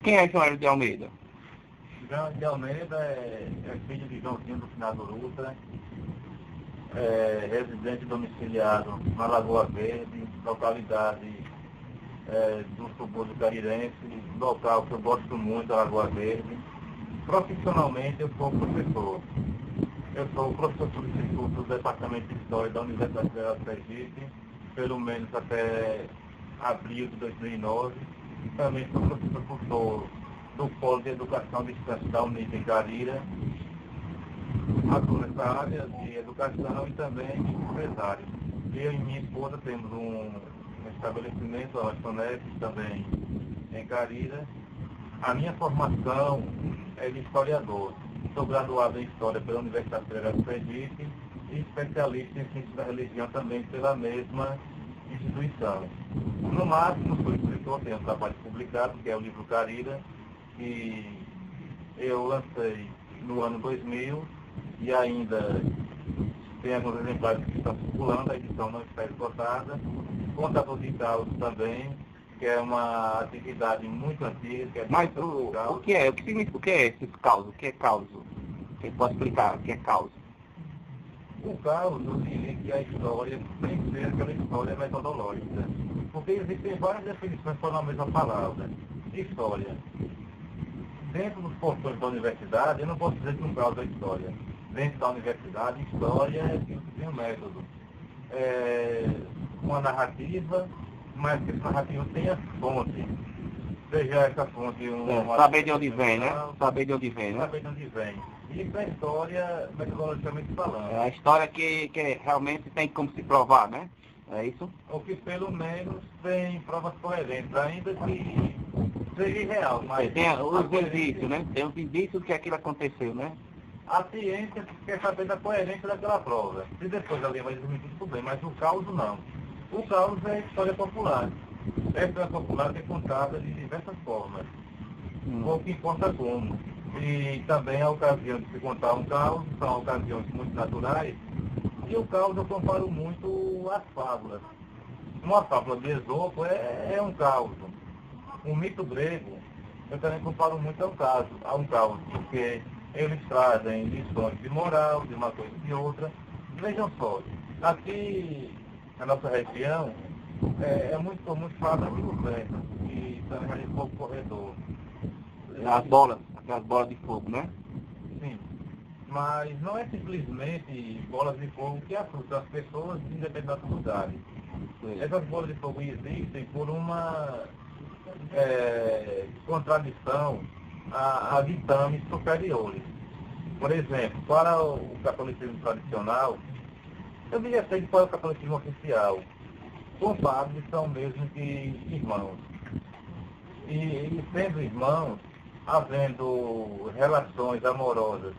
Quem é João Hélio de Almeida? João de Almeida é filho de Joãozinho do Finado Luta, é residente domiciliado na Lagoa Verde, localidade do subúrbio carirense, local que eu gosto muito, da Lagoa Verde. Profissionalmente eu sou professor. Eu sou professor substituto do Departamento de História da Universidade Federal do Sergipe, pelo menos até abril de 2009. E também sou professor do Polo de Educação de Distância da Unip em Carira. Atuo nessa área de educação e também de empresário. Eu e minha esposa temos um estabelecimento, a lanchonete, também em Carira. A minha formação é de historiador. Sou graduado em História pela Universidade Federal do Sergipe e especialista em Ciência da Religião também pela mesma instituição. No máximo, sou escritor, tenho um trabalho publicado, que é o livro Carira, que eu lancei no ano 2000 e ainda tem alguns exemplares que estão circulando, a edição não está esgotada. Contador de causos também, que é uma atividade muito antiga. Que é Mas o que é? O que significa? O que é esses causos? O que é causo? Quem pode explicar o que é causo? O caos, eu diria que a história tem que ser aquela história metodológica. Porque existem várias definições para a mesma palavra. História. Dentro dos portões da universidade, eu não posso dizer que um caos é história. Dentro da universidade, história é que tem um método. É uma narrativa, mas que essa narrativa tenha fonte. Seja essa fonte saber de onde vem, né? Saber de onde vem, né? Saber de onde vem. Isso é história, metodologicamente falando. É a história que realmente tem como se provar, né? É isso? Ou que pelo menos tem provas coerentes, ainda que seja irreal. Mas tem os indícios, né? Tem os indícios que aquilo aconteceu, né? A ciência quer saber da coerência daquela prova. Se depois alguém vai desmentir, tudo bem, mas o caos não. O caos é história popular. A história popular é contada de diversas formas. Pouco importa como. E também a ocasião de se contar um caos, são ocasiões muito naturais. E o caos eu comparo muito às fábulas. Uma fábula de Esopo é um caos. Um mito grego, eu também comparo muito a um caos, porque eles trazem lições de moral, de uma coisa e de outra. Vejam só, aqui na nossa região é muito comum falar de governo, e também ali fogo corredor. Aquelas bolas de fogo, né? Sim, mas não é simplesmente bolas de fogo que assustam as pessoas em determinados lugares. Essas bolas de fogo existem por uma contradição a ditames superiores. Por exemplo, para o catolicismo tradicional, eu diria até que para o catolicismo oficial, compadres são mesmo que irmãos. E sendo irmãos, havendo relações amorosas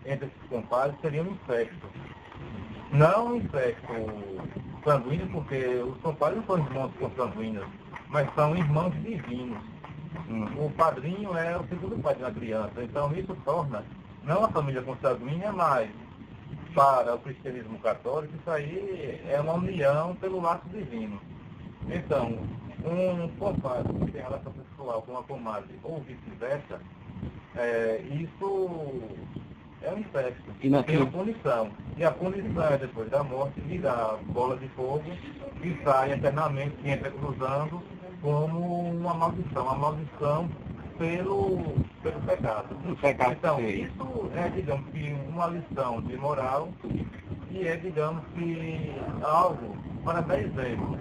entre esses compadres, seria um incesto. Não um incesto sanguíneo, porque os compadres não são irmãos consanguíneos, mas são irmãos divinos. O padrinho é o segundo pai de uma criança, então isso torna, não a família consanguínea, mas para o cristianismo católico, isso aí é uma união pelo laço divino. Então, um compadre que tem relação sexual com uma comadre ou vice-versa, isso é um incesto. Tem uma punição. E a punição é depois da morte virar bola de fogo e sai eternamente, se entrecruzando como uma maldição pelo pecado. Então, isso é, digamos que, uma lição de moral e é, digamos que, algo para dar exemplo.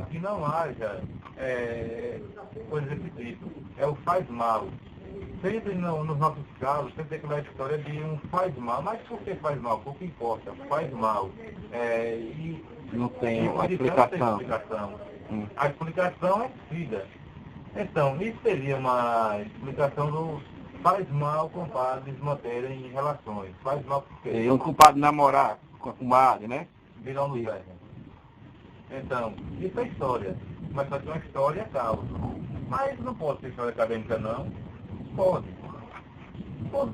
Que não haja coisas desse tipo. É o faz mal. Sempre nos nossos casos, sempre tem aquela história de um faz mal. Mas por que faz mal? Pouco importa. Faz mal. Não tem uma explicação. A explicação é filha. Então, isso seria uma explicação do faz mal compadres manterem relações. Faz mal porque... E um compadre namorar com a comadre, né? Virão no inferno. Então, isso é história. Mas só que uma história é causa. Mas não pode ser história acadêmica, não. Pode.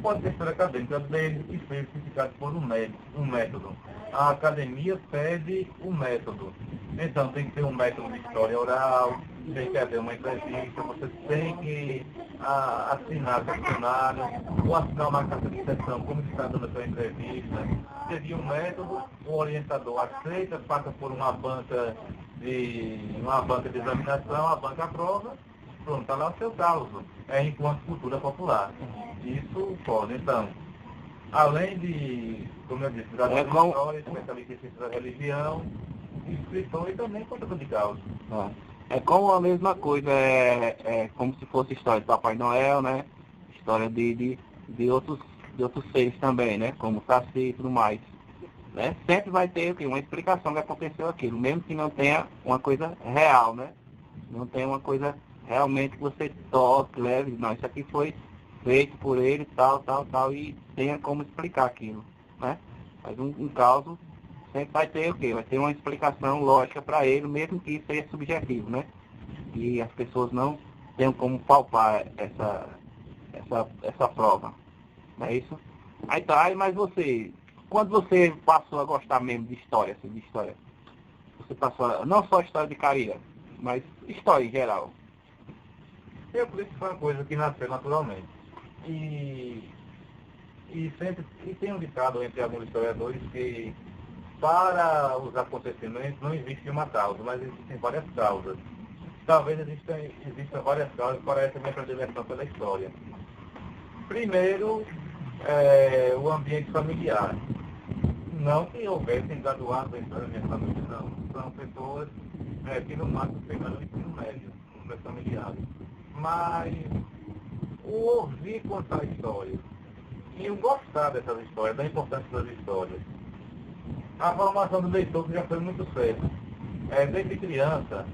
Pode ser história acadêmica, desde que seja certificado por um método. A academia pede um método. Então, tem que ter um método de história oral, você quer ter uma entrevista, você tem que assinar o questionário, ou assinar uma carta de sessão, como está dando a sua entrevista. Seria um método, o orientador aceita, passa por uma banca de examinação, a banca aprova, pronto, está lá o seu caso, enquanto cultura popular. Isso pode, então, além de, como eu disse, da história, especialista em ciência da religião, inscrição e também contador de causa. É como a mesma coisa, é como se fosse história de Papai Noel, né? História de outros seres também, né? Como Saci e tudo mais. Né? Sempre vai ter uma explicação que aconteceu aquilo, mesmo que não tenha uma coisa real, né? Não tenha uma coisa realmente que você toque, leve, não, isso aqui foi feito por ele, tal, e tenha como explicar aquilo, né? Mas um caso sempre vai ter o quê? Vai ter uma explicação lógica para ele, mesmo que isso seja subjetivo, né? E as pessoas não tenham como palpar essa prova. Não é isso? Aí tá, mas você, quando você passou a gostar mesmo de história, assim, você passou, não só história de Caria, mas história em geral. Eu acredito que foi uma coisa que nasceu naturalmente. E tem um ditado entre alguns historiadores que para os acontecimentos não existe uma causa, mas existem várias causas. Talvez existam várias causas para essa minha predileção pela história. Primeiro, o ambiente familiar. Não que houvessem graduados em história da minha família, não. São pessoas que no máximo pegaram o ensino médio, os meus familiares. Mas o ouvir contar histórias e o gostar dessas histórias, da importância das histórias. A formação do leitor que já foi muito cedo. Desde criança,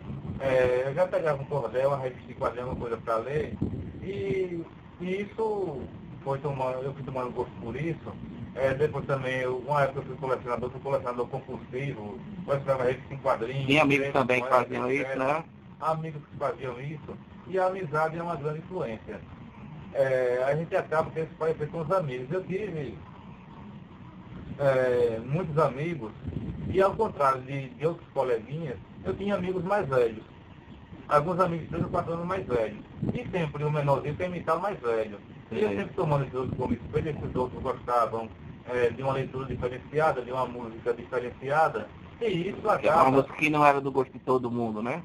eu já pegava um cordel, uma revista de quadrinho, uma coisa para ler, e isso eu fui tomando gosto por isso. Depois também, uma época eu fui colecionador compulsivo, colecionava revista em quadrinhos. Tinha amigos também que faziam isso, né? Amigos que faziam isso, e a amizade é uma grande influência. A gente acaba tendo esse parecer com os amigos. Eu tive muitos amigos, e ao contrário de outros coleguinhas, eu tinha amigos mais velhos. Alguns amigos 3 ou 4 anos mais velhos. E sempre o menorzinho tem imitado mais velho. E eu sempre tomando esses como espelho, esses outros gostavam de uma leitura diferenciada, de uma música diferenciada. E isso acaba... Uma música que não era do gosto de todo mundo, né?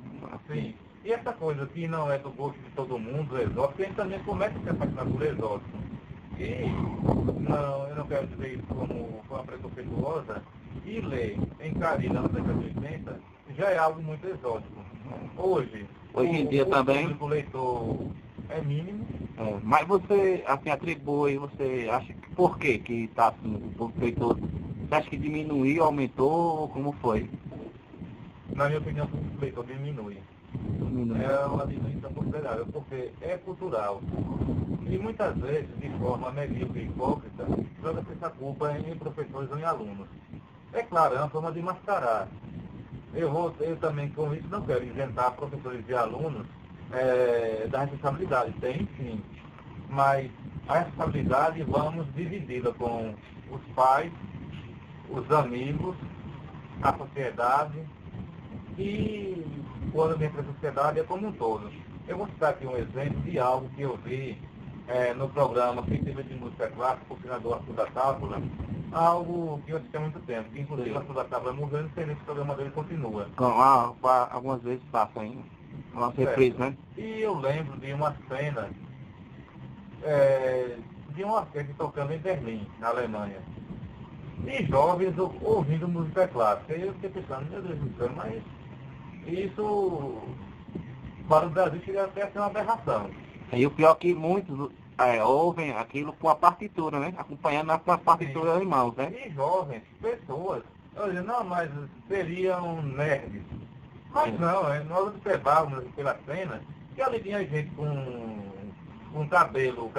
Sim. E essa coisa que não é do gosto de todo mundo, exótico, a gente também começa a se apaixonar por exótico. E eu não quero dizer isso como uma preconceituosa, e ler em Cari na década de 80 já é algo muito exótico. Hoje em dia também o leitor é mínimo. Mas você assim, atribui, você acha que por quê que está assim, o leitor? Você acha que diminuiu, aumentou, como foi? Na minha opinião, o leitor diminui. É uma diminuição considerável, porque é cultural. E muitas vezes, de forma medíocre e hipócrita, joga-se essa culpa em professores ou em alunos. É claro, é uma forma de mascarar. Eu também, com isso, não quero isentar professores e alunos da responsabilidade. Tem sim, mas a responsabilidade vamos dividi-la com os pais, os amigos, a sociedade e, quando vem para a sociedade, é como um todo. Eu vou citar aqui um exemplo de algo que eu vi no programa Festival de Música Clássica, o senador Arthur da Távola, algo que eu assisti há muito tempo, que inclusive o Arthur da Távola morreu, não sei nem se o programa dele continua. Algumas vezes passa ainda, uma reprise, né? E eu lembro de uma cena de uma orquestra tocando em Berlim, na Alemanha. E jovens ouvindo música clássica. E eu fiquei pensando, meu Deus do céu, mas isso para o Brasil chega até a ser uma aberração. E o pior é que muitos ouvem aquilo com a partitura, né? Acompanhando a partitura dos irmãos, né? E jovens, pessoas, eu digo, não, mas seriam nerds. Mas não, nós observávamos pela cena que ali tinha gente com cabelo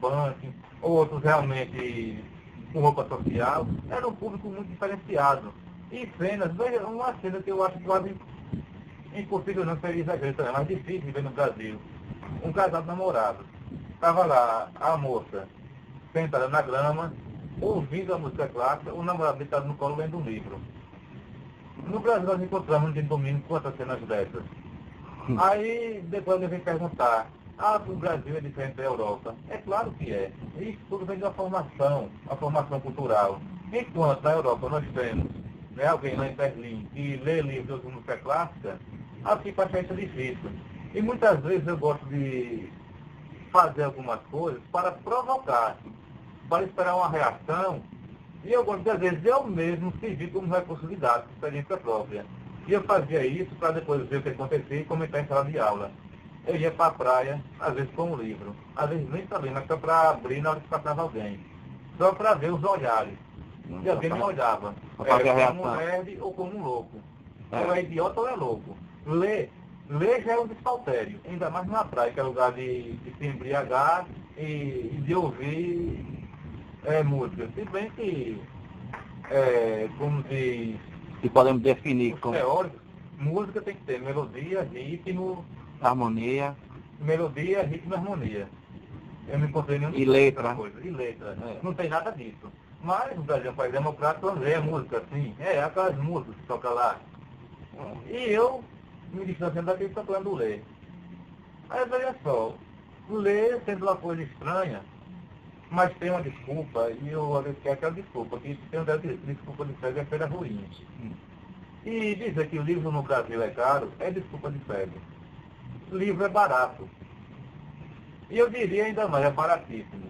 punk, outros realmente com roupa social. Era um público muito diferenciado. E cenas, veja, uma cena que eu acho quase impossível, não seria exagero também, mas difícil de ver no Brasil. Um casal de namorados. Estava lá a moça sentada na grama, ouvindo a música clássica, o namorado deitado no colo lendo um livro. No Brasil nós encontramos de domingo quantas cenas dessas. Aí depois eu vim perguntar, o Brasil é diferente da Europa. É claro que é. Isso tudo vem da formação, a formação cultural. Enquanto na Europa nós temos alguém lá em Berlim que lê livros de música clássica, aqui para achar isso difícil. E muitas vezes eu gosto de fazer algumas coisas para provocar, para esperar uma reação. E eu gosto de, às vezes, eu mesmo servir como recurso didático, experiência própria. E eu fazia isso para depois ver o que acontecia e comentar em sala de aula. Eu ia para a praia, às vezes com um livro, às vezes nem sabia, mas só para abrir na hora que passava alguém. Só para ver os olhares. E alguém me olhava, como um nerd ou como um louco. Ou é idiota ou é louco. Ler já é um desfaltério, ainda mais numa praia, que é lugar de se embriagar e de ouvir música. Se bem que, como diz... E podemos definir como... teóricos, música tem que ter melodia, ritmo... harmonia. Melodia, ritmo e harmonia. Eu não encontrei nenhum... E letra. Coisa. E letra. Não tem nada disso. Mas o Brasil é um país democrático, vamos ver a música assim. Aquelas músicas que tocam lá. E eu me distanciando daquele tocando ler. Aí veja só, ler sendo uma coisa estranha, mas tem uma desculpa, e eu às vezes quero aquela desculpa, que tem uma desculpa de febre é feira ruim. E dizer que o livro no Brasil é caro é desculpa de febre. O livro é barato. E eu diria ainda mais, é baratíssimo.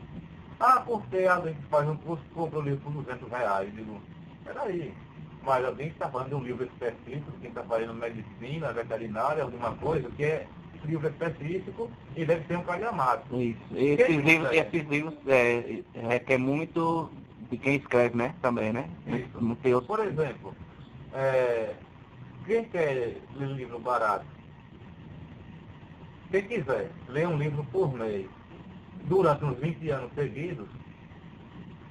Porque alguém que faz um curso compra o livro por R$200. Eu digo, peraí, mas alguém está falando de um livro específico, quem está fazendo medicina, veterinária, alguma coisa, que é livro específico e deve ser um calhamato. Isso. Esses livros requer muito de quem escreve, né? Também, né? Isso. Por exemplo, quem quer ler um livro barato? Quem quiser ler um livro por mês, durante uns 20 anos seguidos,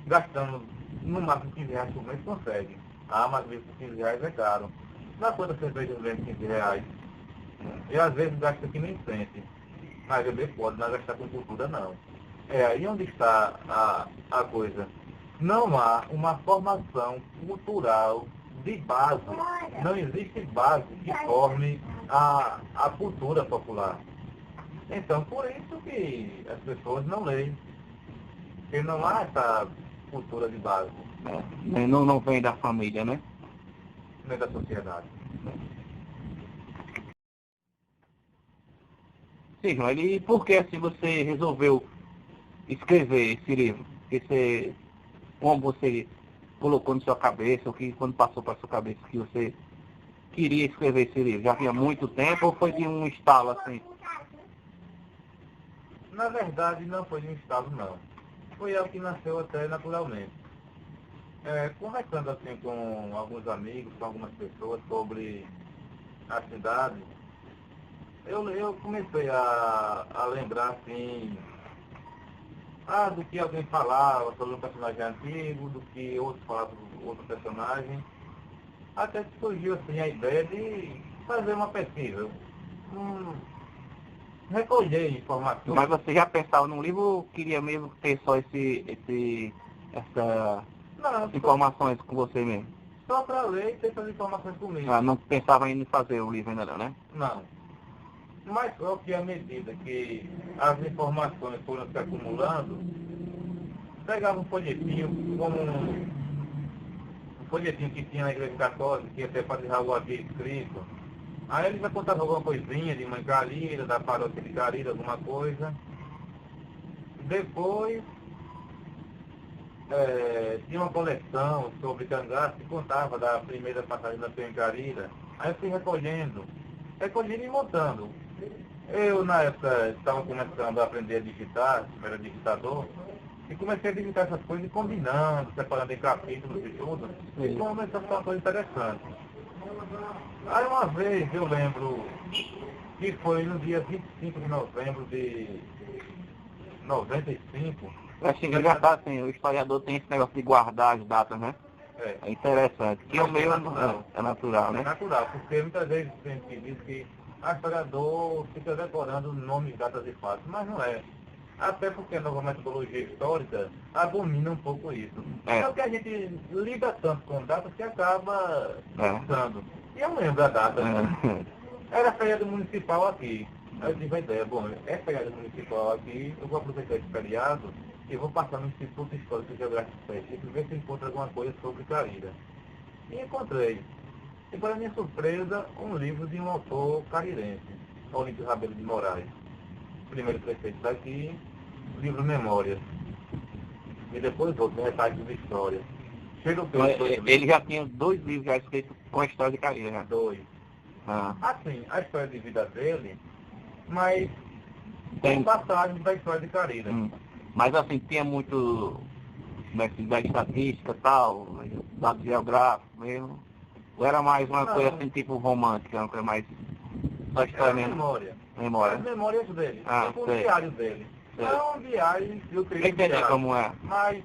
gastando no máximo R$15 por mês, consegue. Mas livro por R$15 é caro. Dá quantas cervejas vende R$15? E às vezes gasta que nem sente. Mas beber pode, não gastar com cultura não. Aí onde está a coisa. Não há uma formação cultural de base. Não existe base que forme a cultura popular. Então, por isso que as pessoas não leem. Porque não há essa cultura de base. Não vem da família, né? Nem da sociedade. Sim, e por que assim você resolveu escrever esse livro? Como você colocou na sua cabeça, quando passou para sua cabeça que você queria escrever esse livro? Já havia muito tempo ou foi de um estalo assim? Na verdade, não foi de um estalo, não. Foi algo que nasceu até naturalmente. Conversando assim com alguns amigos, com algumas pessoas sobre a cidade, eu comecei a lembrar assim, do que alguém falava sobre um personagem antigo, do que outros falavam sobre outro personagem, até que surgiu assim a ideia de fazer uma pesquisa. Recolher informações. Mas você já pensava num livro ou queria mesmo ter só essas informações com você mesmo? Só para ler e ter essas informações comigo. Não pensava em fazer o livro ainda não, né? Não. Mas só que à medida que as informações foram se acumulando, pegava um folhetinho, como um folhetinho que tinha na Igreja Católica, que até Padre Raul havia escrito. Aí ele vai contar alguma coisinha de Mãe Carida, da paróquia de Carida, alguma coisa. Depois, tinha uma coleção sobre cangaço que contava da primeira passagem da Mãe Carida. Aí eu fui recolhendo e montando. Eu, na época, estava começando a aprender a digitar, era digitador, e comecei a digitar essas coisas e combinando, separando em capítulos e tudo. E começou a ficar uma coisa interessante. Aí uma vez eu lembro que foi no dia 25 de novembro de 95. Eu acho engraçado, assim, o historiador tem esse negócio de guardar as datas, né? É interessante. Que o meio é natural, né? É natural, porque muitas vezes a gente diz que o historiador fica decorando nomes, datas e fatos, mas não é. Até porque a nova metodologia histórica abomina um pouco isso. Só que a gente lida tanto com datas que acaba pensando. E eu não lembro a data. Era feriado municipal aqui. Aí eu tive a ideia, bom, é feriado municipal aqui, eu vou aproveitar esse feriado e vou passar no Instituto Histórico e Geográfico e ver se encontro alguma coisa sobre Carira. E encontrei. E para minha surpresa, um livro de um autor carirense, Olímpio Rabelo de Moraes. Primeiro prefeito daqui, livro Memórias. E depois outro, Retalhos de História. Chega o Ele já tinha 2 livros já escritos com a história de Carira, né? 2. Ah. Assim, a história de vida dele, mas Tem passagens da história de Carira. Mas assim, tinha muito da estatística e tal, dados geográficos mesmo. Ou era mais uma coisa assim, tipo romântica, uma coisa mais só história mesmo? Memória. As memórias dele. Tipo o diário dele. Não é um diário, eu creio que entender como é. Mas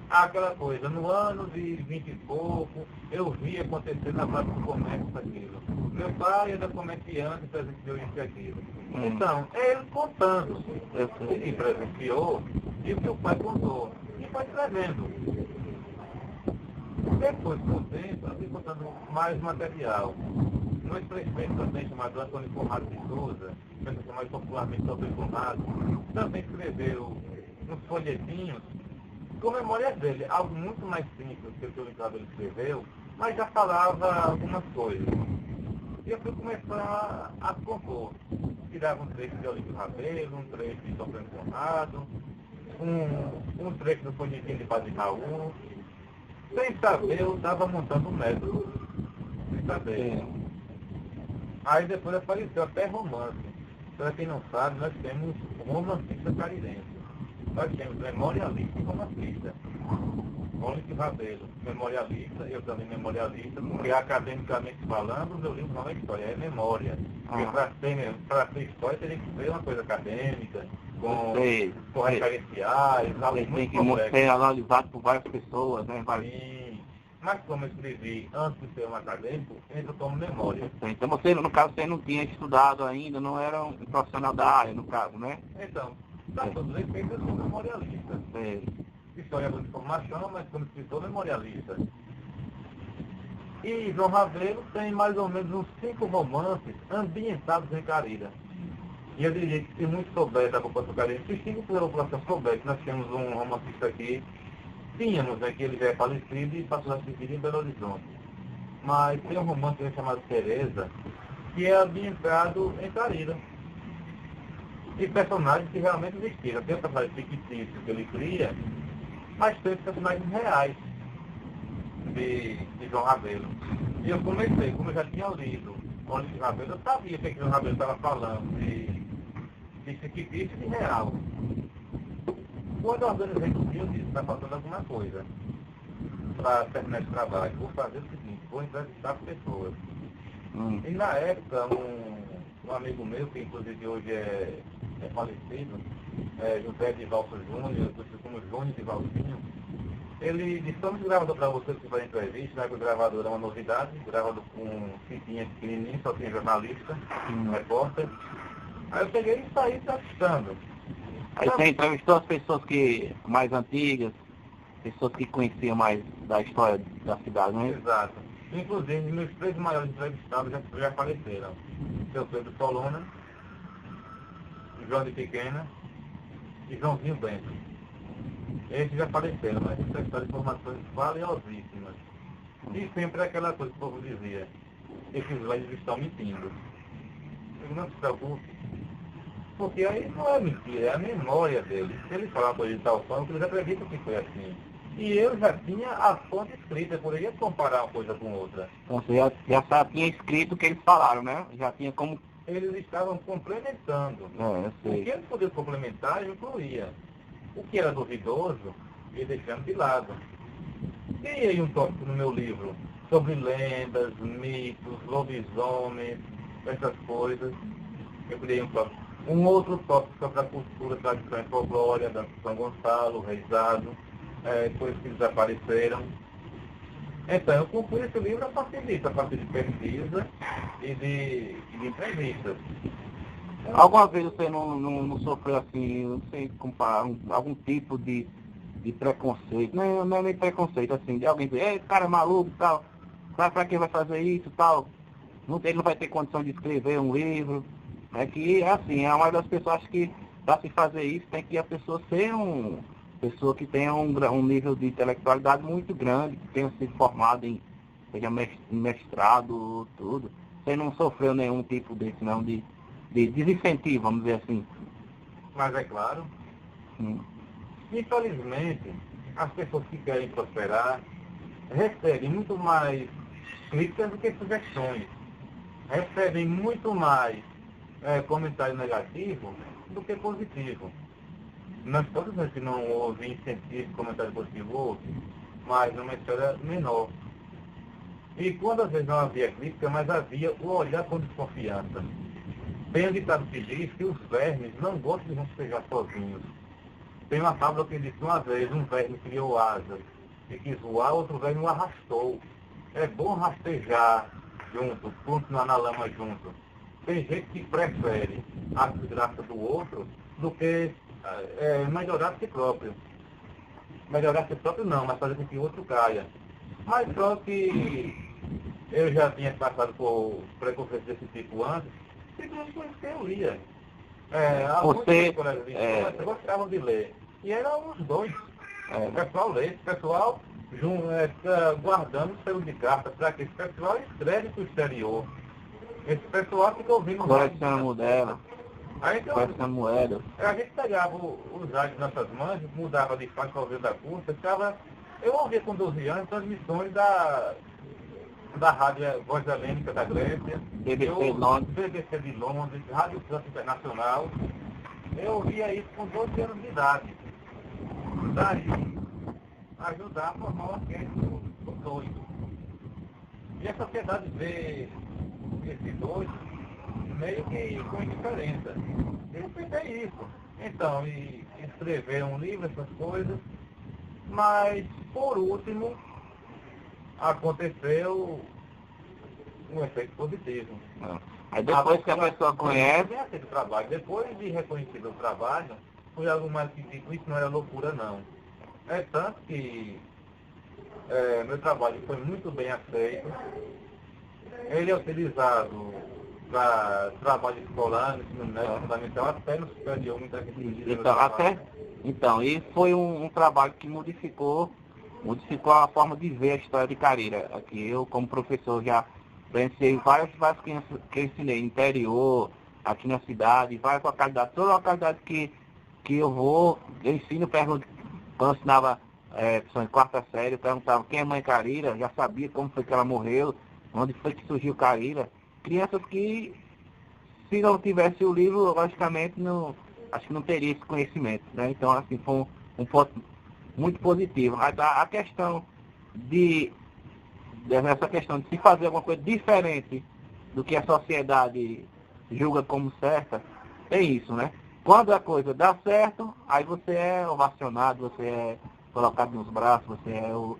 aquela coisa, no ano de 20 e pouco, eu vi acontecer na parte do comércio aquilo. Meu pai era comerciante, presenciou isso e aquilo. Então, ele contando o que presenciou e o que o pai contou. E foi escrevendo. Depois, com o tempo, eu fui contando mais material. No prefeito também, chamado Antônio Conrado de Souza, mais popularmente Antônio Conrado, também escreveu nos folhetinhos com memórias dele, algo muito mais simples que o que o Ricardo escreveu, mas já falava algumas coisas. E eu fui começar a compor. Tirava um trecho de Olímpio Rabelo, um trecho de Antônio Conrado, um trecho do folhetim de Padre Raul. Sem saber, eu estava montando um método. Sem saber. Aí depois apareceu até romance. Para quem não sabe, nós temos romancista carirense. Nós temos memorialista e romancista. Olímpio Rabelo, memorialista, eu também memorialista, porque academicamente falando, o meu livro não é história, é memória. Porque para ser história teria que ser uma coisa acadêmica, com referenciais, algo muito complexo. Tem que ser analisado por várias pessoas, né? Sim. Mas como eu escrevi antes de ser um acadêmico, entra como memória. Então você, no caso, você não tinha estudado ainda, não era um profissional da área, no caso, né? Então, para todos os efeitos, eu sou memorialista. Historiador de formação, mas como escritor memorialista. E João Rabelo tem mais ou menos uns 5 romances ambientados em Carira. E eu diria que se muito souber da população carira, se 5% da população souber que nós temos um romancista aqui, tínhamos, né, que ele já é falecido e passou a seguir em Belo Horizonte. Mas tem um romance chamado Teresa, que é ambientado em Carira. E personagens que realmente existiram. Tem personagens fictícios que ele cria, mas tem personagens reais de João Rabelo. E eu comecei, como eu já tinha lido Olímpio Rabelo, eu sabia que João Rabelo estava falando de fictício e de real. Quando eu organizei o dia, eu disse, está faltando alguma coisa para terminar esse trabalho. Vou fazer o seguinte, vou entrevistar pessoas. E na época, um amigo meu, que inclusive hoje é falecido, José Divaldo Júnior, conhecido como Júnior Divaldozinho, ele disse, vamos gravador para você que vai entrevista, né? O gravador é uma novidade, gravador com fitinha pequenininha, só tem jornalista, repórter. Aí eu peguei e saí entrevistando. Aí você entrevistou as pessoas mais antigas, pessoas que conheciam mais da história da cidade, não é? Exato. Inclusive, meus 3 maiores entrevistados já faleceram. Seu Pedro Solona, João de Pequena e Joãozinho Bento. Esses já faleceram, mas entrevistaram informações valiosíssimas. E sempre aquela coisa que o povo dizia, esses velhos estão mentindo. Eu não se preocupe. Porque aí não é mentira, é a memória dele. Se ele falar uma coisa de tal forma, eles acreditam que foi assim. E eu já tinha a fonte escrita, eu poderia comparar uma coisa com outra. Então você já tinha escrito o que eles falaram, né? Já tinha como... Eles estavam complementando. Eu sei. O que eles podiam complementar, eu incluía. O que era duvidoso, ia deixando de lado. Tem aí um tópico no meu livro sobre lendas, mitos, lobisomens, essas coisas. Eu criei um tópico. Um outro tópico sobre a cultura, tradição e folclore, da São Gonçalo, Reisado, coisas que desapareceram. Então, eu compus esse livro a partir disso, a partir de pesquisa e de entrevistas. Alguma vez você não sofreu assim, não sei comparar, algum tipo de preconceito? Não é nem preconceito, assim, de alguém dizer, esse cara é maluco e tal, pra quem vai fazer isso e tal? ele não vai ter condição de escrever um livro. É que, assim, a maioria das pessoas acha que para se fazer isso tem que a pessoa ser pessoa que tenha um nível de intelectualidade muito grande, que tenha sido formado em, seja mestrado, tudo. Você não sofreu nenhum tipo desse, não, de desincentivo, vamos dizer assim. Mas é claro, infelizmente, as pessoas que querem prosperar recebem muito mais críticas do que sugestões. Recebem muito mais comentário negativo do que positivo. Não estou dizendo que não houve incentivo, comentário positivo, houve, mas numa esfera menor. E quando às vezes não havia crítica, mas havia o olhar com desconfiança. Tem um ditado que diz que os vermes não gostam de rastejar sozinhos. Tem uma fábula que diz que uma vez um verme criou asas e quis voar, outro verme o arrastou. É bom rastejar junto, continuar na lama junto. Tem gente que prefere a desgraça do outro do que melhorar a si próprio. Melhorar a si próprio não, mas fazer com que o outro caia. Mas só que eu já tinha passado por preconceitos desse tipo antes, simplesmente por isso que eu lia. Você gostavam de ler. E eram os dois. O pessoal lê, esse pessoal guardando selo de carta para que esse pessoal escreve para o exterior. Esse pessoal fica ouvindo... Colecionando dela. Aí, então, colecionando moedas. a gente pegava os rádios nas nossas mãos, mudava de faixa para ouvir da curta, eu ouvia com 12 anos transmissões da Rádio Voz Helênica da Grécia, BBC de Londres, Rádio França Internacional. Eu ouvia isso com 12 anos de idade. Daí, ajudar a formar uma orquestra do doido. E a sociedade vê esses dois meio que com indiferença. Eu pensei isso. Então, e escrever um livro, essas coisas. Mas, por último, aconteceu um efeito positivo. Aí depois que a pessoa conhece... O trabalho. Depois de reconhecido o trabalho, foi algo mais que tipo, isso não era loucura, não. É tanto que meu trabalho foi muito bem aceito. Ele é utilizado para trabalho escolar, no ensino médio, fundamental, até no superior, muita gente. Então, e foi um trabalho que modificou a forma de ver a história de Carira. Aqui eu, como professor, já presenciei várias crianças que eu ensinei no interior, aqui na cidade, várias localidades, toda localidade que eu ensino, pergunto, quando eu ensinava em quarta série, eu perguntava quem é mãe Carira, já sabia como foi que ela morreu, onde foi que surgiu Carira. Crianças que, se não tivesse o livro, logicamente, acho que não teria esse conhecimento, né? Então, assim, foi um ponto muito positivo. A questão essa questão de se fazer alguma coisa diferente do que a sociedade julga como certa, é isso, né? Quando a coisa dá certo, aí você é ovacionado, você é colocado nos braços, você é o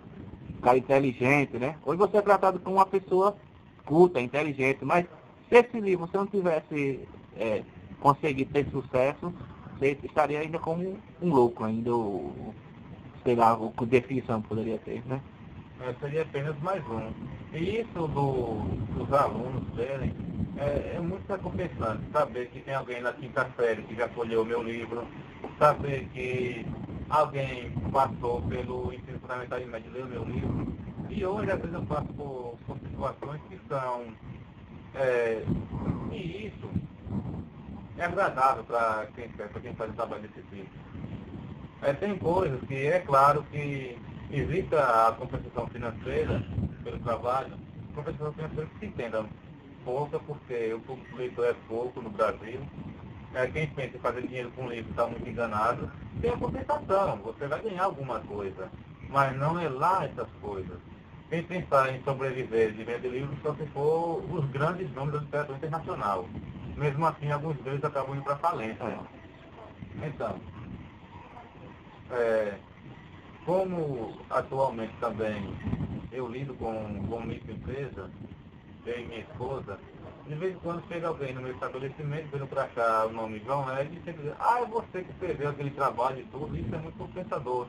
cara inteligente, né? Hoje você é tratado como uma pessoa culta, inteligente, mas se esse livro você não tivesse conseguido ter sucesso, você estaria ainda como um louco ainda, sei lá, o que definição poderia ter, né? Seria apenas mais um. E isso dos alunos verem é muito recompensante. Saber que tem alguém na quinta série que já folheou meu livro, saber que alguém passou pelo ensino fundamental e médio e leu meu livro. E hoje, às vezes, eu passo por situações que são... e isso é agradável para quem faz um trabalho desse tipo. Tem coisas que, é claro que existe a compensação financeira pelo trabalho, compensação financeira que se entenda pouca, porque o público leitor é pouco no Brasil. Quem pensa em fazer dinheiro com livro está muito enganado. Tem a compensação, você vai ganhar alguma coisa, mas não é lá essas coisas. Quem pensar em sobreviver de vender livros só se for os grandes nomes da literatura internacional. Mesmo assim, alguns deles acabam indo para a falência. Então, como atualmente também eu lido com microempresa, eu e minha esposa, de vez em quando chega alguém no meu estabelecimento, vendo para achar o nome João Ed, e sempre diz, é você que escreveu aquele trabalho e tudo, isso é muito compensador.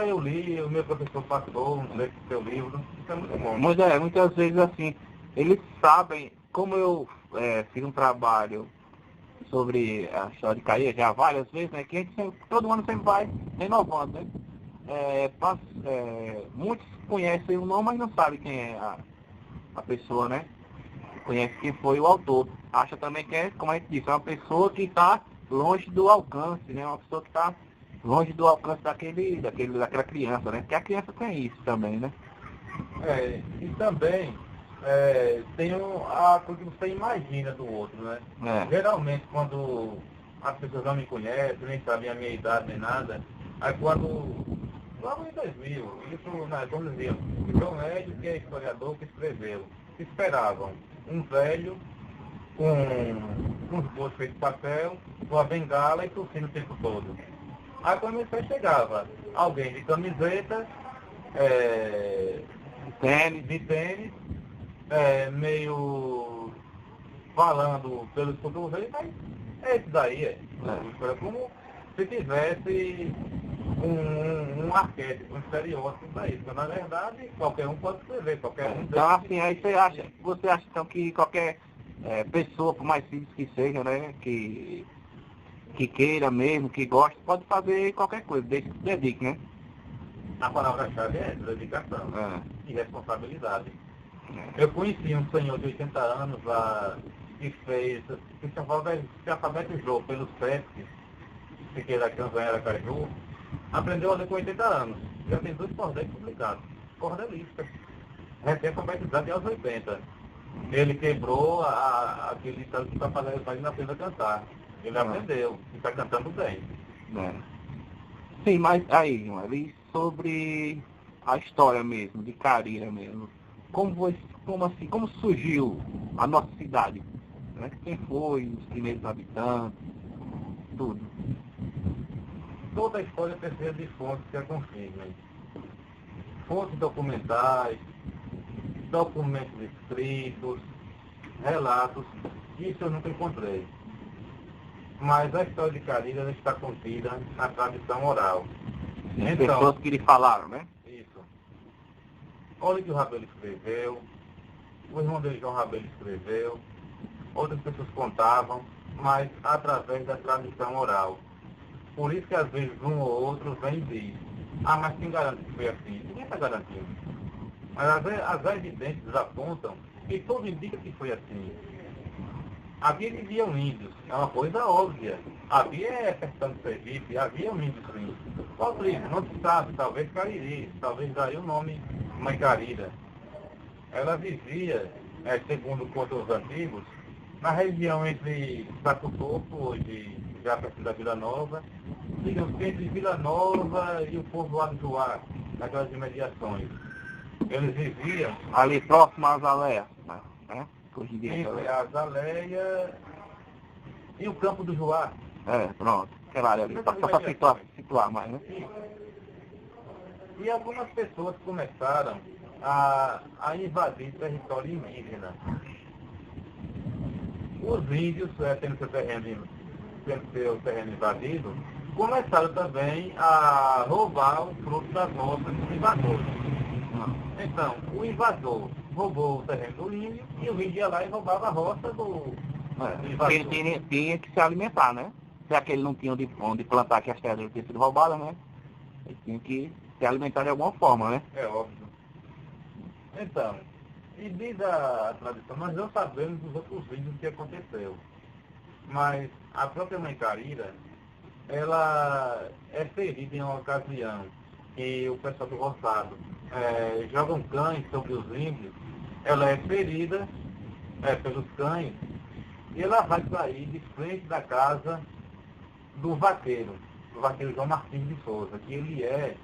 Eu li, o meu professor passou, não sei o seu livro, isso é muito bom. Muitas vezes assim, eles sabem como eu fiz um trabalho sobre a história de Caria já várias vezes, né, que a gente sempre, todo ano sempre vai renovando, né? Muitos conhecem o nome, mas não sabem quem é a pessoa, né? Conhece quem foi o autor. Acha também que é, como a gente disse, é uma pessoa que está longe do alcance, né? Uma pessoa que está longe do alcance daquela criança, né? Porque a criança tem isso também, né? E também tem a coisa que você imagina do outro, né? Geralmente quando as pessoas não me conhecem, nem sabem a minha idade nem nada, aí logo em 2000, isso, né, como diziam, João Hélio, que é historiador, que escreveu, esperavam um velho com uns bolsos feitos de papel, com a bengala e tossindo o tempo todo. Aí quando você chegava, alguém de camiseta, de tênis, meio falando pelos cotovelos, mas esse daí é como se tivesse um arquétipo, um estereótipo para isso. Na verdade, qualquer um pode escrever, qualquer um. Então, assim, aí você acha então que qualquer pessoa, por mais simples que seja, né, que queira mesmo, que goste, pode fazer qualquer coisa, desde que se dedique, né? A palavra-chave é dedicação e responsabilidade. Eu conheci um senhor de 80 anos lá que se alfabetizou pelos SESC, Siqueira Canzanera Caju, aprendeu a ler com 80 anos. Já tem 2 cordéis publicados. Cordelista. Recém-alfabetizado aos 80. Ele quebrou aquele ditado que está fazendo aprender a cantar. Ele aprendeu e está cantando bem. Sim, mas aí, sobre a história mesmo, de Carira mesmo. Como surgiu a nossa cidade? Né? Quem foi, os primeiros habitantes, tudo. Toda a história precisa de fontes que a confirmem. Fontes documentais, documentos escritos, relatos, isso eu nunca encontrei. Mas a história de Carira está contida na tradição oral. Então, pessoas que lhe falaram, né? Isso. Olha que o Rabelo escreveu, o irmão dele João Rabelo escreveu, outras pessoas contavam, mas através da tradição oral. Por isso que às vezes um ou outro vem e diz, mas quem garante que foi assim? Ninguém está garantindo. Mas as evidências apontam e tudo indica que foi assim. Havia viviam índios, é uma coisa óbvia. Havia questão de Sergipe, havia índios sim. Qual tribo? Não se sabe, talvez Cariri, talvez daí o nome Mãe Carira. Ela vivia, segundo contos antigos, na região entre Sacutopo, hoje já perto da Vila Nova, digamos que entre Vila Nova e o povoado Juá, naquelas imediações. Eles viviam ali próximo às Aléias, né? Entre a Azaleia e o Campo do Juá. Pronto. Aquela área ali. Só para situar mais, né? E algumas pessoas começaram a invadir território indígena. Os índios, tendo seu terreno invadido, começaram também a roubar o fruto das roças dos invasores. Então, o invasor roubou o terreno do índio e o índio ia lá e roubava a roça do invasor. Ele tinha que se alimentar, né? Já que ele não tinha onde plantar, que as pedras tinham sido roubadas, né? Ele tinha que se alimentar de alguma forma, né? É óbvio. Então, e diz a tradição, nós não sabemos dos outros índios o que aconteceu. Mas a própria Mãe Carira, ela é ferida em uma ocasião que o pessoal do roçado jogam cães sobre os índios, ela é ferida pelos cães e ela vai sair de frente da casa do vaqueiro João Martins de Souza, que ele é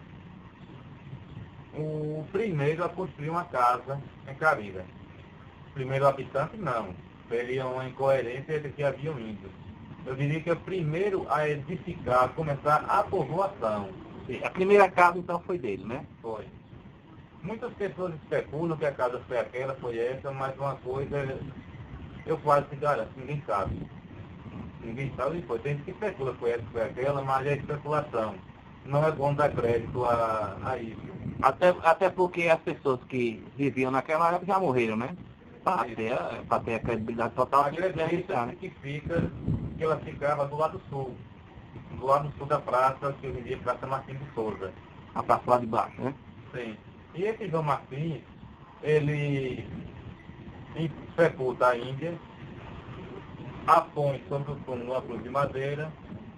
o primeiro a construir uma casa em Carira. O primeiro habitante não, seria uma incoerência entre que haviam índios. Eu diria que é o primeiro a edificar, a começar a povoação. A primeira casa então foi dele, né? Foi. Muitas pessoas especulam que a casa foi aquela, foi essa, mas uma coisa eu quase te garanto, ninguém sabe. Ninguém sabe e foi. Tem gente que especula foi essa, foi aquela, mas é especulação. Não é bom dar crédito a isso. Até porque as pessoas que viviam naquela época já morreram, né? Para ter a credibilidade total. A credibilidade significa que ela ficava do lado sul da praça, que hoje em dia é Praça Martins de Souza. A praça lá de baixo, né? Sim. E esse João Martins, ele sepulta a Índia, apõe sobre o túmulo uma cruz de madeira,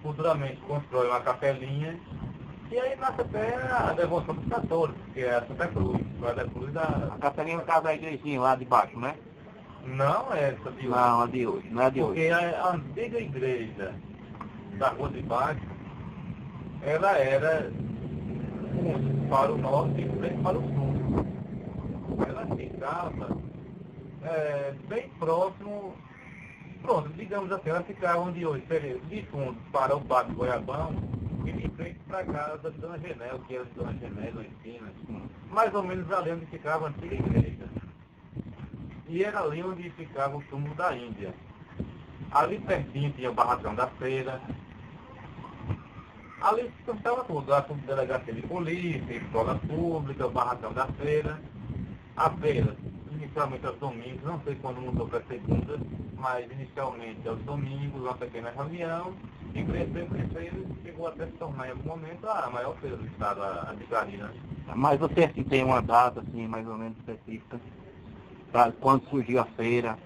futuramente constrói uma capelinha, e aí nasce até a devoção dos católicos, que é a Santa Cruz, a cruz da... A capelinha no caso da igrejinha lá de baixo, né? Não é essa de hoje. Não, a de hoje, não é a de hoje. Porque a antiga igreja da Rua de Baixo, ela era para o norte e frente para o sul. Ela ficava bem próximo, pronto, digamos assim, ela ficava onde hoje seria de fundo para o Parque Goiabão e de frente para a casa de Dona Genel, que era de Dona Genel, lá em cima. Mais ou menos ali onde ficava a antiga igreja. E era ali onde ficava o túmulo da Índia. Ali pertinho tinha o barracão da feira. Ali se contava tudo, a delegacia de polícia, escola pública, o barracão da feira. A feira, inicialmente aos domingos, não sei quando mudou para segunda, mas inicialmente aos domingos, uma pequena reunião, e cresceu, e chegou até se tornar em algum momento a maior feira do estado, a de Carina. Mas você assim, tem uma data assim, mais ou menos específica, para quando surgiu a feira,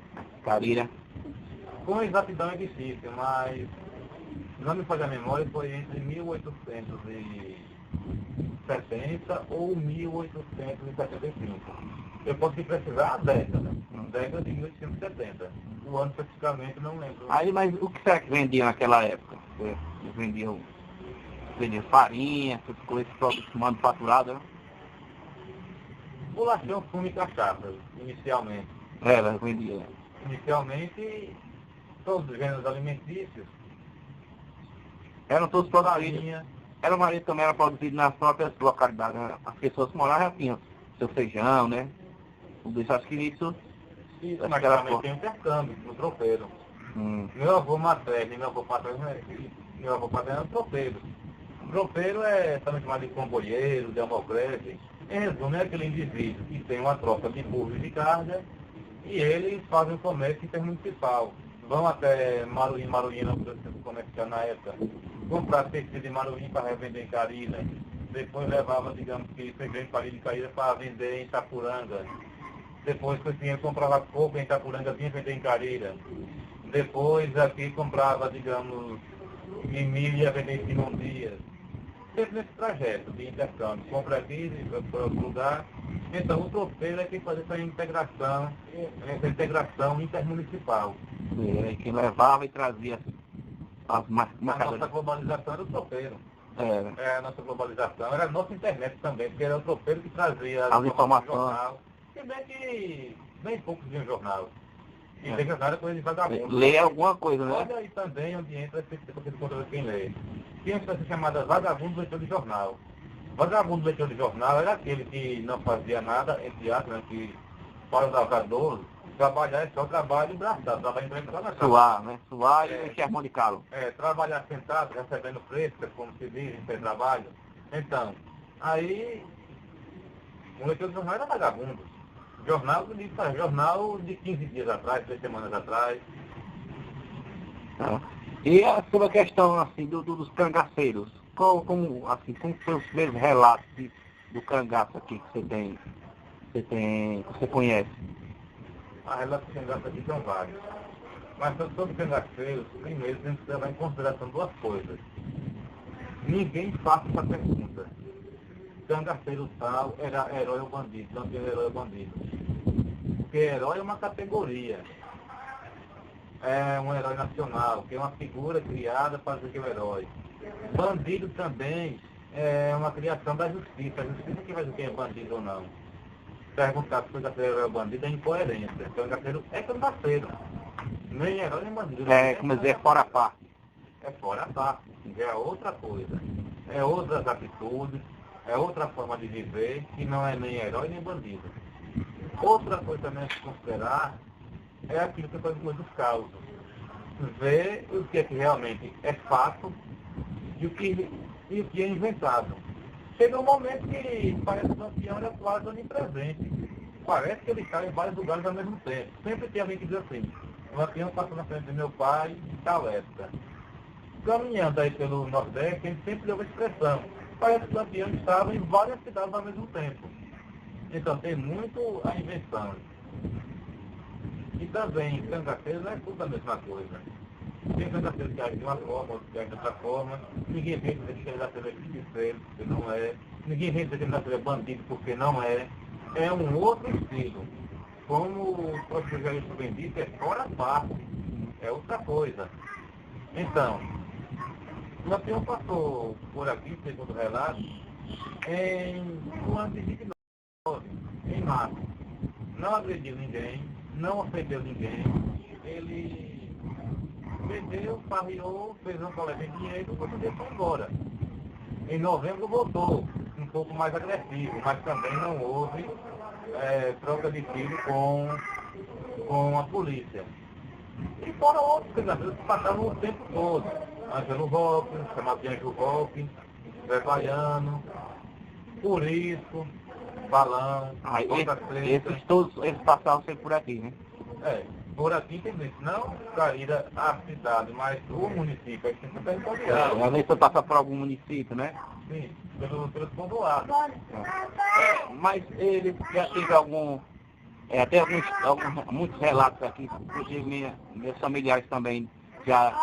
Carira? Com exatidão é difícil, mas não me falha a memória, foi entre 1870 ou 1875. Eu posso te precisar a década de 1870. O ano especificamente não lembro. Aí, mas o que será que vendia naquela época? Eles vendiam farinha, essas coisas, produtos manufaturados, né? Bolachão, fumo e cachaça, inicialmente. Ela vendia. Inicialmente, todos os gêneros alimentícios. Eram todos produzidos. Farinha. Era uma marido também era produzido nas próprias localidades, né? As pessoas que moravam já tinham seu feijão, né? Tudo isso, acho que isso... Isso, mas também tem intercâmbio no tropeiro. Meu avô materno e meu avô paterno era tropeiro. Tropeiro é também chamado de comboieiro, de almocreve. Em resumo, é aquele indivíduo que tem uma troca de burros de carga e eles fazem o comércio intermunicipal. Vão até Maruim, não precisa ser comercial na época, comprar tecido de Maruim para revender em Carina. Depois levava, digamos que, feijão de farinha de Carina para vender em Itapuranga. Depois, com esse dinheiro, comprava coco em Itapuranga, vinha vender em Carira. Depois, aqui, comprava, digamos, em milho e ia vender em Simão Dias. Sempre nesse trajeto de intercâmbio. Compra aqui, para outro lugar. Então, o tropeiro é quem faz essa integração intermunicipal. É, quem levava e trazia as A nossa globalização era o tropeiro. A nossa globalização era a nossa internet também, porque era o tropeiro que trazia as informações do jornal. Se bem que bem poucos liam jornal. E tem jornal é coisa de vagabundo. Lê alguma coisa, né? Olha aí também onde entra esse tipo de controle quem lê. Tinha uma espécie chamada vagabundo leitor de jornal. Vagabundo leitor de jornal era aquele que não fazia nada, entre aspas, né, que para o lavrador, trabalhar é só trabalho braçado, trabalho emprestado na casa. Suar, né? Suar e encher mão de calo. Trabalhar sentado, recebendo fresca, como se diz, sem trabalho. Então, aí, o leitor de jornal era vagabundo. Jornal de 15 dias atrás, 3 semanas atrás. E sobre a questão assim, dos cangaceiros, como são os primeiros relatos do cangaço aqui que você conhece? A relatos de cangaço aqui são vários. Mas sobre cangaceiros, primeiro temos que levar em consideração duas coisas. Ninguém faça essa pergunta. Cangaceiro tal era herói ou bandido, não tem herói ou bandido. Porque herói é uma categoria. É um herói nacional, que é uma figura criada para ser o herói. Bandido também é uma criação da justiça. A justiça que vai dizer quem é bandido ou não. Perguntar se cangaceiro é herói ou bandido é incoerência. Cangaceiro é cangaceiro. Nem herói nem bandido. Como dizer, fora a parte. É fora a parte. Já é outra coisa. É outras atitudes. É outra forma de viver, que não é nem herói nem bandido. Outra coisa também a se considerar é aquilo que foi dos causos. Ver o que é que realmente é fato e o que é inventado. Chega um momento que parece que o ancião era quase onipresente. parece que ele está em vários lugares ao mesmo tempo. Sempre tem alguém que diz assim, o Lampião passou na frente do meu pai em tal época. Caminhando aí pelo Nordeste, a gente sempre deu uma expressão. Parece que o Lampião estava em várias cidades ao mesmo tempo. Então tem muito a invenção. E também, cangaceiro não é tudo a mesma coisa. Tem cangaceiro que age de uma forma, outro que age de outra forma. Ninguém vem dizer que ele dá ser justiceiro, porque não é. Ninguém vem dizer que ele dá ser bandido, porque não é. É um outro estilo. Como o professor Jair bem disse, é fora parte. É outra coisa. Então, o Lampião passou por aqui, segundo o relato, no ano de 29, em março. Não agrediu ninguém, não ofendeu ninguém. Ele bebeu, farriou, fez um coleta de dinheiro e quando dia foi embora. Em novembro voltou, um pouco mais agressivo, mas também não houve troca de tiro com a polícia. E fora outros candidatos que passavam o tempo todo. Angelo Volpe, chamado de Anjo Volpe, Zé Baiano, Purisco, Balão, esses todos, eles passavam sempre por aqui, né? Por aqui tem isso. Não saída a cidade, mas o município, é sempre territorial. Às vezes você passa por algum município, né? Sim, pelos povoados. Mas ele já teve até muitos relatos aqui, inclusive meus familiares também já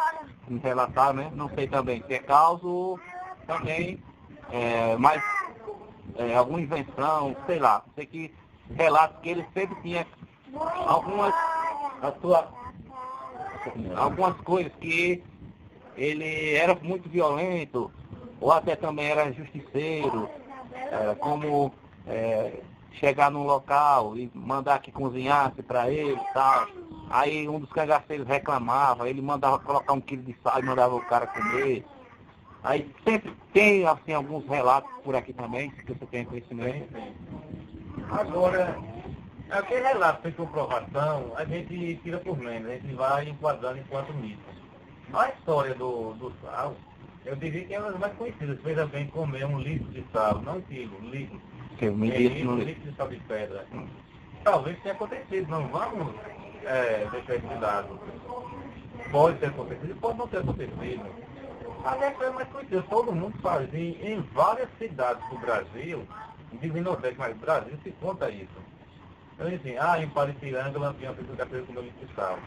me relataram, né? Não sei também se é caso também, mas alguma invenção, sei lá. Sei que relatos que ele sempre tinha algumas coisas que ele era muito violento, ou até também era justiceiro, como chegar num local e mandar que cozinhasse para ele e tal. Aí um dos cangaceiros reclamava, ele mandava colocar 1 quilo de sal e mandava o cara comer. Aí sempre tem assim, alguns relatos por aqui também, que você tem conhecimento. Agora, aquele relato sem comprovação, a gente tira por menos, a gente vai enquadrando enquanto mito. A história do sal, eu diria que é uma das mais conhecidas. Veja bem, comer 1 litro de sal, não 1 quilo, 1 litro. Um litro de sal de pedra. Talvez tenha acontecido, não vamos deixar esse dado. Pode ter acontecido, pode não ter acontecido. Mas é mais conhecido, todo mundo fazia em várias cidades do Brasil, dizem Nordeste, mas no Brasil se conta isso. Então assim, em Paripiranga o Lampião fez o café com 1 litro de sal.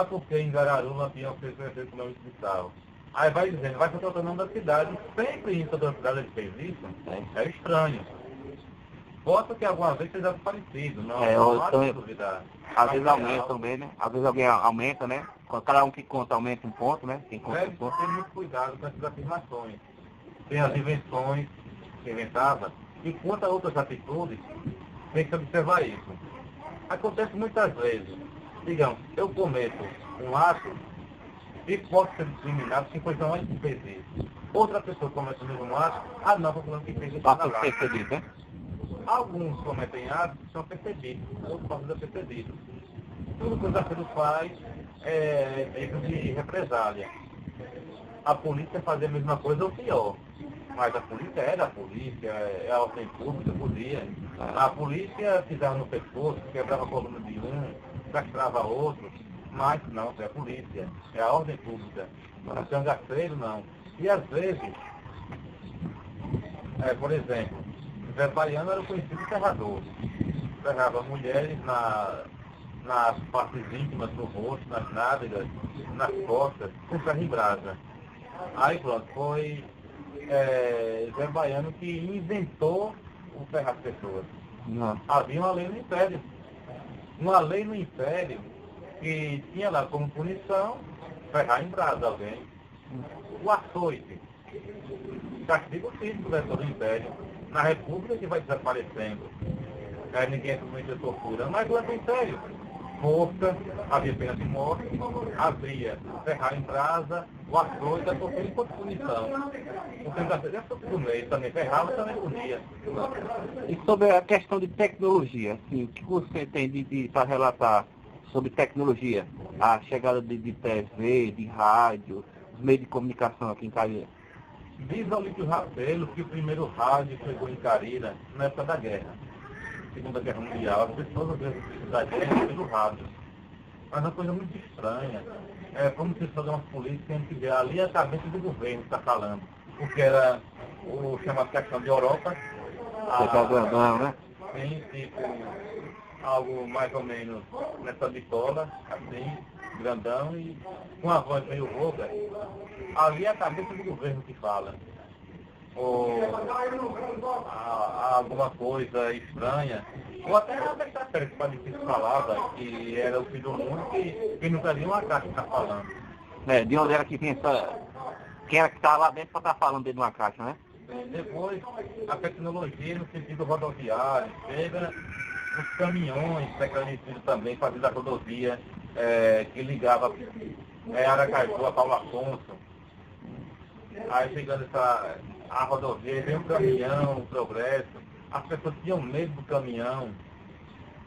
Porque em Gararu o Lampião fez o café com 1 litro de sal. Aí vai dizendo, vai soltando o nome da cidade, sempre em toda a cidade ele fez isso, é estranho. Posso que alguma vez seja parecido, não há duvidar. Às vezes aumenta também, né? Às vezes alguém aumenta, né? Cada um que conta aumenta um ponto, né? Quem conta um ponto. Tem muito cuidado com essas afirmações. Tem as invenções que inventava, e quanto a outras atitudes, tem que observar isso. Acontece muitas vezes, digamos, eu cometo um ato e posso ser discriminado sem coisa mais que fez isso. Outra pessoa comete o mesmo ato, não, estou falando que fez isso. Né? Alguns cometem atos que são percebidos, outros passam desapercebidos. Tudo que o Zaceiro faz é meio de represália. A polícia fazia a mesma coisa ou pior. Mas a polícia é da polícia, é a ordem pública, podia. A polícia pisava no pescoço, quebrava a coluna de um, castrava outro. Mas não, é a polícia, é a ordem pública. O cangaceiro não. E às vezes, por exemplo, o Zé Baiano era o conhecido serrador. Serrava mulheres nas partes íntimas do rosto, nas nádegas, nas costas, com ferro em brasa. Aí pronto, foi Zé Baiano que inventou o ferrar as pessoas. Havia uma lei no Império. Uma lei no Império que tinha lá como punição ferrar em brasa alguém. O açoite, castigo físico do Império. Na República que vai desaparecendo. Ninguém é submetido a tortura. Mas durante o Império, forca, havia pena de morte, havia ferrar em brasa, o açoite, a tortura enquanto punição. O cangaceiro era do meio, também ferrava, também punia. E sobre a questão de tecnologia, assim, o que você tem para relatar sobre tecnologia? A chegada de TV, de rádio, os meios de comunicação aqui em Cariri. Diz Olímpio Rabelo que o primeiro rádio chegou em Cariri na época da guerra. Segunda Guerra Mundial, as pessoas às vezes da guerra pelo rádio. Mas é uma coisa muito estranha. É como se os programas políticos a gente vê ali a cabeça do governo que está falando. Porque era o chamado questão de Europa. Grandão, né? Sim, tipo, algo mais ou menos nessa bicola, assim, grandão e com a voz meio rouca. Ali é a cabeça do governo que fala. Ou alguma coisa estranha. Ou até a terça-feira que pode ser falava, que era o filho único que não trazia uma caixa que está falando. De onde era que vinha essa... Quem era que estava lá dentro para estar falando dentro de uma caixa, né? Depois, a tecnologia no sentido rodoviário, chega os caminhões tecnicistas também, fazendo a rodovia que ligava Aracaju a Paulo Afonso. Aí chegando a rodovia, vem um caminhão, um progresso, as pessoas tinham medo do caminhão,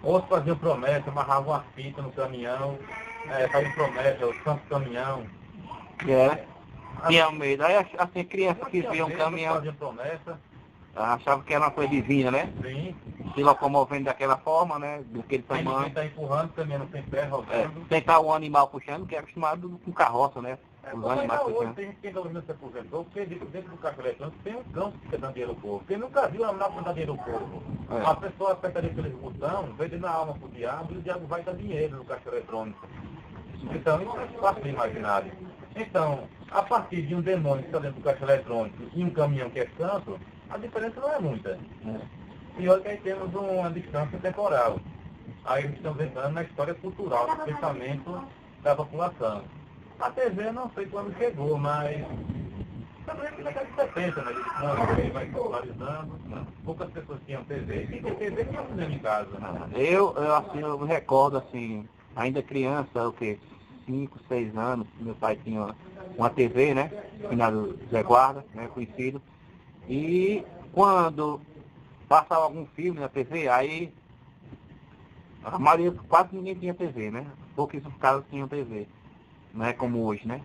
outros faziam promessa, amarravam uma fita no caminhão, faziam promessa, o santo caminhão. Tinha medo. Aí assim, criança que via um caminhão, faziam promessa. achava que era uma coisa divina, né? Sim. Se locomovendo daquela forma, né? Daquele tamanho. Quem está empurrando, caminhando sem pé, rodando. Sem estar o animal puxando, que é acostumado com carroça, né? Os animais puxando. Tem gente que ainda hoje se aposentou, porque dentro do caixa eletrônico tem um cão que fica dando dinheiro ao povo. Quem nunca viu a máquina dar dinheiro ao povo? A pessoa apertaria aquele botão, vendendo a alma pro diabo, e o diabo vai dar dinheiro no caixa eletrônico. Então, isso é fácil de imaginar. Então, a partir de um demônio que está dentro do caixa eletrônico e um caminhão que é santo, a diferença não é muita. E olha que aí temos uma distância temporal. Aí eles estão entrando na história cultural, no pensamento da população. A TV eu não sei quando chegou, mas também na década de 70, né? Ele vai popularizando, poucas pessoas tinham TV. E quem tem TV tinha cinema em casa. Eu me recordo, assim, ainda criança, 5, 6 anos, meu pai tinha uma TV, né? Finado Zé Guarda, né? Conhecido. E quando passava algum filme na TV, aí a maioria, quase ninguém tinha TV, né? Pouquíssimos casos tinham TV. Não é como hoje, né?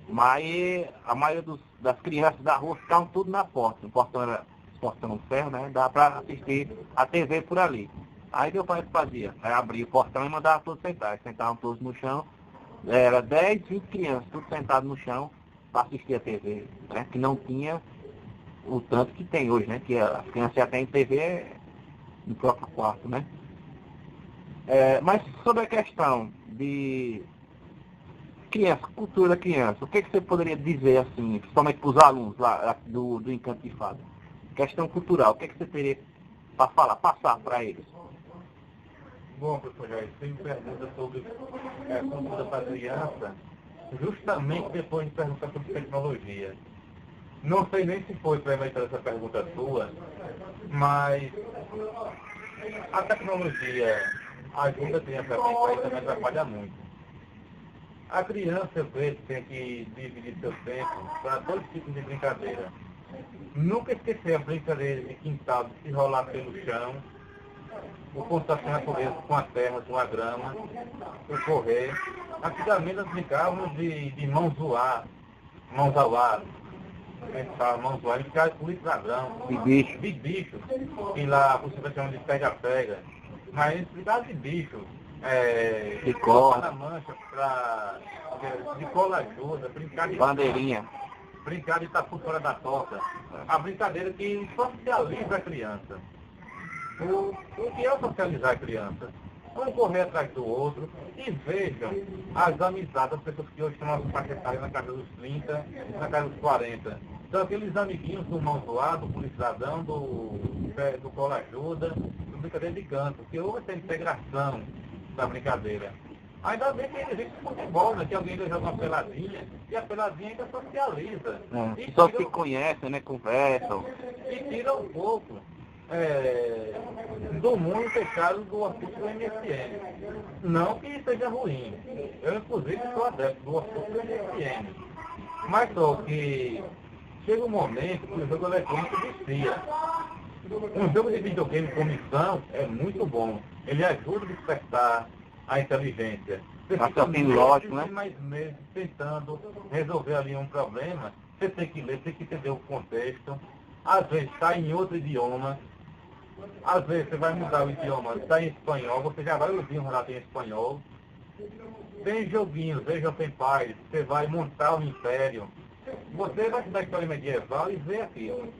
Mas a maioria das crianças da rua ficavam tudo na porta. O portão era portão de ferro, né? Dá para assistir a TV por ali. Aí meu pai fazia, aí abria o portão e mandava todos sentar. Sentavam todos no chão. Era 10, 20 crianças, tudo sentado no chão para assistir a TV, né? Que não tinha o tanto que tem hoje, né? Que as crianças já têm TV no próprio quarto, né? Mas sobre a questão de criança, cultura da criança, o que você poderia dizer, assim, principalmente para os alunos lá do Encanto de Fada? Questão cultural, o que você teria para falar, passar para eles? Bom, professor Jair, você me pergunta sobre cultura para criança, justamente depois de perguntar sobre tecnologia. Não sei nem se foi premeditada essa pergunta sua, mas a tecnologia ajuda a criança a pensar e também atrapalha muito. A criança, eu vejo, tem que dividir seu tempo para 2 tipos de brincadeira. Nunca esquecer a brincadeira de quintal, de se rolar pelo chão, o contato com a natureza, com a terra, com a grama, o correr. Antigamente nós brincávamos de mãos ao ar, mãos ao ar, brincar com ladrão, de bicho, e lá você chama de pega-pega. Mas eles brincavam de bicho. De cola na mancha, de cola ajuda, brincar de bandeirinha, brincar de tapu fora da toca. A brincadeira que socializa a criança. O que é socializar a criança? Um correr atrás do outro e vejam as amizades das pessoas que hoje estão na faixa etária, na casa dos 30, na casa dos 40. Então aqueles amiguinhos do mão zoado, do policiadão, do cola ajuda, do brincadeira de canto, que houve essa integração da brincadeira. Ainda bem que existe futebol, né? Que alguém ainda joga uma peladinha, e a peladinha ainda socializa. Só se conhecem, né? Conversam. E tira um pouco do mundo fechado do Orkut do MSN. Não que isso seja ruim. Eu, inclusive, sou adepto do Orkut do MSN. Mas só que chega um momento que o jogo eletrônico vicia. Um jogo de videogame com missão é muito bom. Ele ajuda a despertar a inteligência. Você fica lógico, né? mais meses tentando resolver ali um problema. Você tem que ler, tem que entender o contexto. Às vezes está em outro idioma. Às vezes você vai mudar o idioma, está em espanhol, você já vai ouvir um relato em espanhol. Tem joguinhos, veja Open Paz, você vai montar um império. Você vai estudar história medieval e ver aquilo.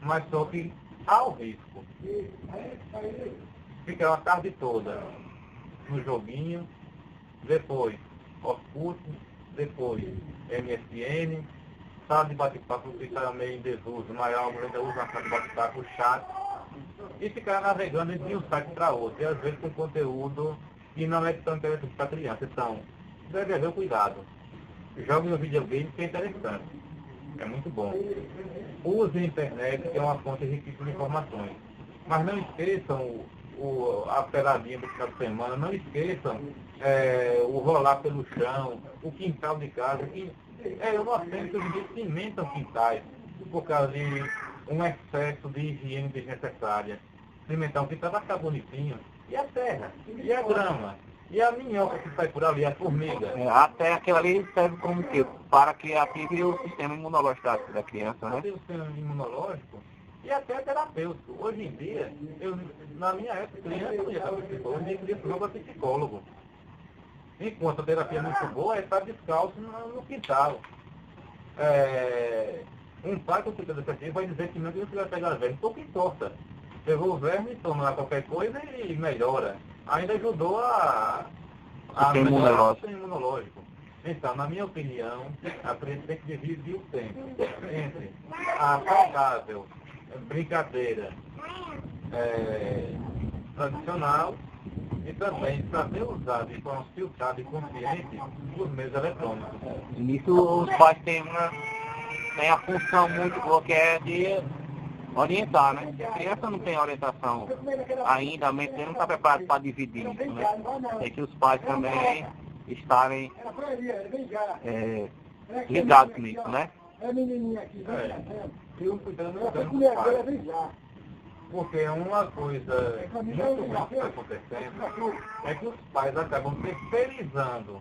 Mas só que há o risco. Fica uma tarde toda no joguinho, depois Orkut, depois MSN, sala de bate-papo que está meio em desuso, mas alguns ainda usam a sala de bate-papo, o chat, e ficar navegando de um site para outro, e às vezes com conteúdo que não é tão interessante para criança. Então, deve haver cuidado. Jogue no videogame, que é interessante. É muito bom. Use a internet, que é uma fonte riquíssima de informações. Mas não esqueçam a peladinha do final de semana, não esqueçam o rolar pelo chão, o quintal de casa. Eu não sei que os cimentam quintais por causa de um excesso de higiene desnecessária. Cimentar um quintal vai ficar bonitinho. E a terra, e a grama, e a minhoca que sai por ali, a formiga. Até aquilo ali serve como que? Para que ative o sistema imunológico da criança, né? O sistema imunológico e até terapêutico. Hoje em dia, na minha época, criança não ia para psicólogo, hoje em dia criança não vai para psicólogo. Enquanto a terapia é muito boa, é estar descalço no quintal. Um pai com cuidado desse vai dizer que não vai pegar verme, pouco importa. Pegou o verme, toma lá qualquer coisa e melhora. Ainda ajudou a melhorar o sistema imunológico. Então, na minha opinião, a gente tem que dividir o tempo entre a saudável brincadeira tradicional e também saber usar de forma filtrada e consciente os meios eletrônicos. Nisso os pais têm a função muito boa que é de orientar, né? Se a criança não tem orientação ainda, a mente não está preparada para dividir isso, né? Tem que os pais também estarem ligados nisso, né? Eu cuidando dos pais. Porque uma coisa muito ruim que está acontecendo é que os pais acabam terceirizando.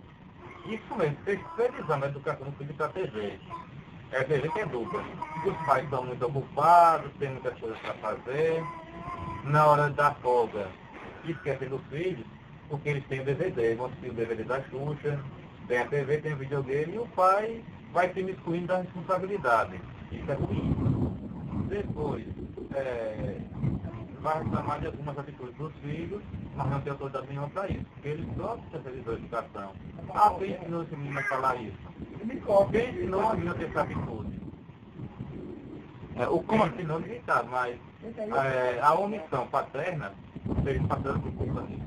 Isso mesmo, terceirizando a educação do filho para a TV. É a TV que educa. Os pais estão muito ocupados, têm muitas coisas para fazer. Na hora da folga, esquecem dos filhos, porque eles têm o DVD, vão assistir o DVD da Xuxa, tem a TV, tem o videogame, e o pai vai se miscuindo da responsabilidade. Isso é ruim. Depois, vai reclamar de algumas atitudes dos filhos, mas não tem autoridade nenhuma para isso, porque eles só se especializam em educação. Quem ensinou esse menino a falar isso? Quem ensinou esse menino a ter essa atitude? Como ensinou ninguém sabe, mas a omissão paterna, eles passaram por culpa disso.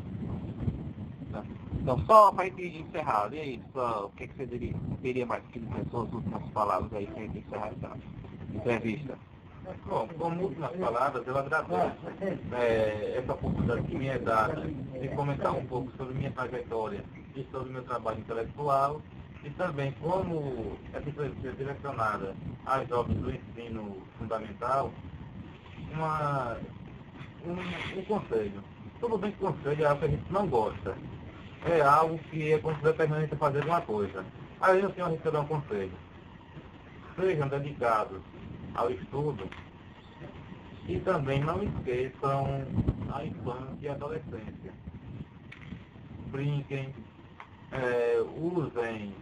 Então, só para a gente encerrar, e aí, o que você teria mais que dizer suas últimas palavras aí para a gente encerrar essa entrevista? Bom, como últimas palavras, eu agradeço essa oportunidade que me é dada de comentar um pouco sobre minha trajetória e sobre meu trabalho intelectual, e também como essa entrevista é direcionada às jovens do ensino fundamental, um conselho. Tudo bem que conselho é algo que a gente não gosta. É algo que é como se determinante a fazer uma coisa. Aí eu tenho a dar um conselho. Sejam dedicados ao estudo e também não esqueçam a infância e a adolescência. Brinquem, usem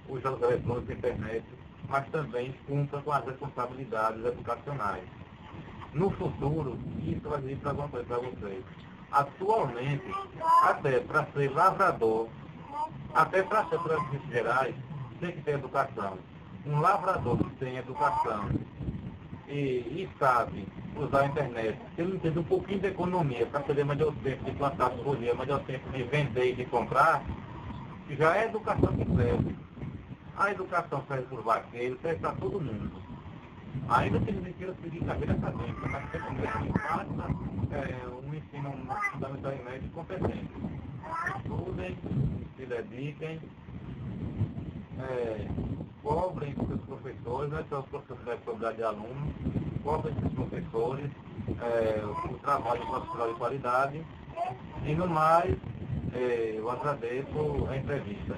os jogos eletrônicos da internet, mas também cumpram com as responsabilidades educacionais. No futuro, isso vai vir para alguma coisa para vocês. Atualmente, até para ser lavrador, até para ser professor gerais, tem que ter educação. Um lavrador que tem educação e sabe usar a internet, se ele entende um pouquinho de economia para poder melhor tempo de plantar folha, melhor tempo de vender e de comprar, já é educação que serve. A educação serve para o vaqueiro, serve para todo mundo. Ainda que eles queiram seguir carreira acadêmica, mas sempre que faça um ensino fundamental e médio competente. Estudem, se dediquem, cobrem seus professores, né, são os professores da responsabilidade de alunos, cobrem seus professores, o trabalho profissional de qualidade, e no mais, eu agradeço a entrevista.